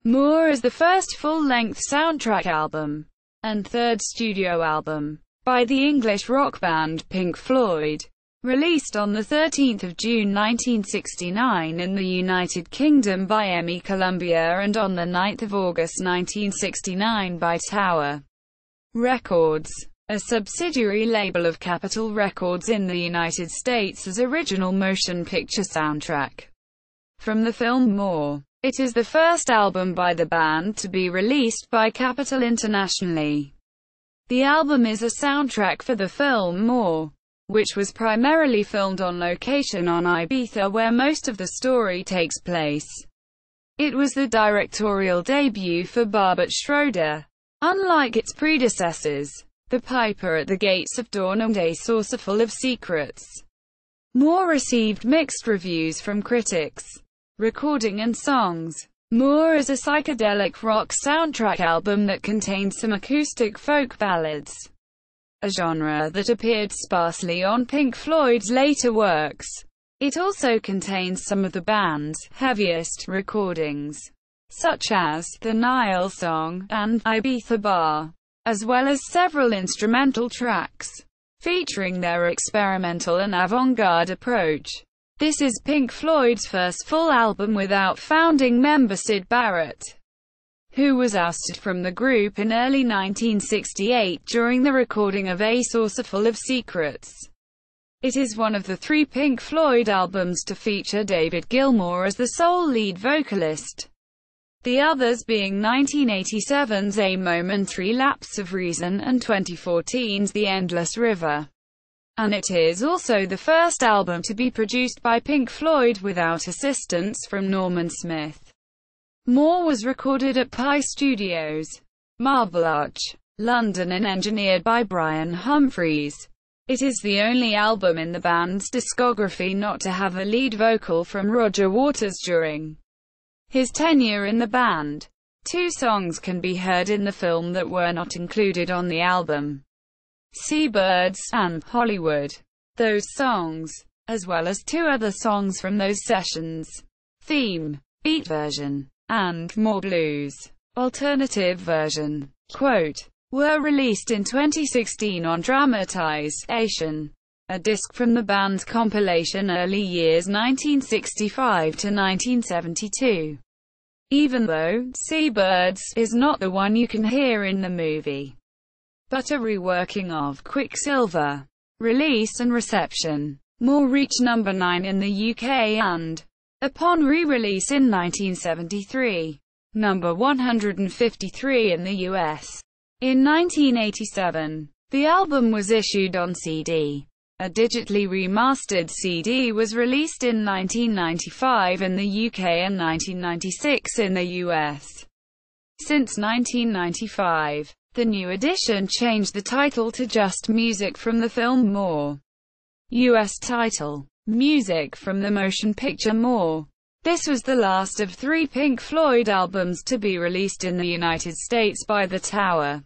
More is the first full-length soundtrack album, and third studio album, by the English rock band Pink Floyd. Released on 13 June 1969 in the United Kingdom by EMI Columbia and on 9 August 1969 by Tower Records, a subsidiary label of Capitol Records in the United States, as original motion picture soundtrack from the film More. It is the first album by the band to be released by Capitol internationally. The album is a soundtrack for the film More, which was primarily filmed on location on Ibiza, where most of the story takes place. It was the directorial debut for Barbet Schroeder. Unlike its predecessors, The Piper at the Gates of Dawn and A Saucerful of Secrets, More received mixed reviews from critics. Recording and songs. More is a psychedelic rock soundtrack album that contains some acoustic folk ballads, a genre that appeared sparsely on Pink Floyd's later works. It also contains some of the band's heaviest recordings, such as The Nile Song and Ibiza Bar, as well as several instrumental tracks, featuring their experimental and avant-garde approach. This is Pink Floyd's first full album without founding member Syd Barrett, who was ousted from the group in early 1968 during the recording of A Saucerful of Secrets. It is one of the 3 Pink Floyd albums to feature David Gilmour as the sole lead vocalist, the others being 1987's A Momentary Lapse of Reason and 2014's The Endless River. And it is also the first album to be produced by Pink Floyd without assistance from Norman Smith. More was recorded at Pi Studios, Marble Arch, London, and engineered by Brian Humphreys. It is the only album in the band's discography not to have a lead vocal from Roger Waters during his tenure in the band. 2 songs can be heard in the film that were not included on the album: Seabirds and Hollywood. Those songs, as well as 2 other songs from those sessions, Theme, Beat Version, and More Blues, Alternative Version, quote, were released in 2016 on Dramatization, a disc from the band's compilation Early Years 1965 to 1972. Even though Seabirds is not the one you can hear in the movie, but a reworking of Quicksilver. Release and reception. More reached number 9 in the UK and, upon re-release in 1973, number 153 in the US. In 1987, the album was issued on CD. A digitally remastered CD was released in 1995 in the UK and 1996 in the US. Since 1995, the new edition changed the title to just Music from the Film More. US title: Music from the Motion Picture More. This was the last of 3 Pink Floyd albums to be released in the United States by the Tower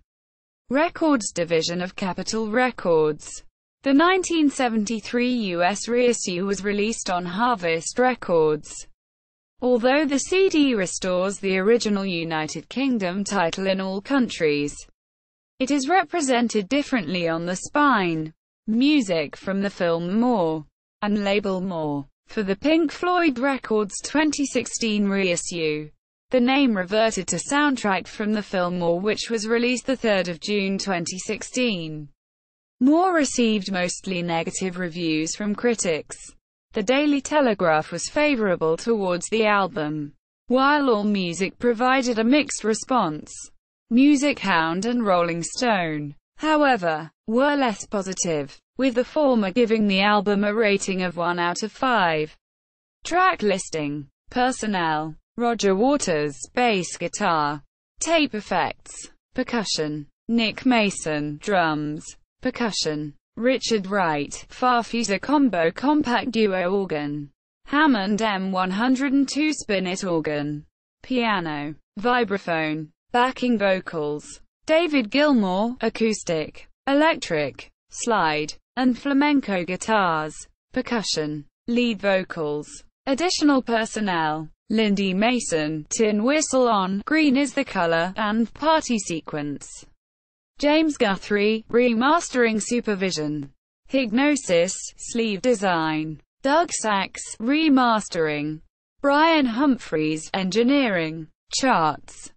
Records division of Capitol Records. The 1973 US reissue was released on Harvest Records. Although the CD restores the original United Kingdom title in all countries, it is represented differently on the spine. Music from the Film More and label More. For the Pink Floyd Records 2016 reissue, the name reverted to Soundtrack from the Film More, which was released 3 June 2016. More received mostly negative reviews from critics. The Daily Telegraph was favorable towards the album, while AllMusic provided a mixed response. Music Hound and Rolling Stone, however, were less positive, with the former giving the album a rating of 1 out of 5. Track listing. Personnel: Roger Waters, bass guitar. Tape effects. Percussion: Nick Mason, drums. Percussion: Richard Wright, Farfisa combo compact duo organ. Hammond M102 spinet organ. Piano. Vibraphone. Backing vocals: David Gilmour, acoustic, electric, slide, and flamenco guitars. Percussion. Lead vocals. Additional personnel: Lindy Mason, Tin Whistle On, Green is the Color, and Party Sequence. James Guthrie, Remastering Supervision. Hignosis, Sleeve Design. Doug Sachs, Remastering. Brian Humphreys, Engineering. Charts.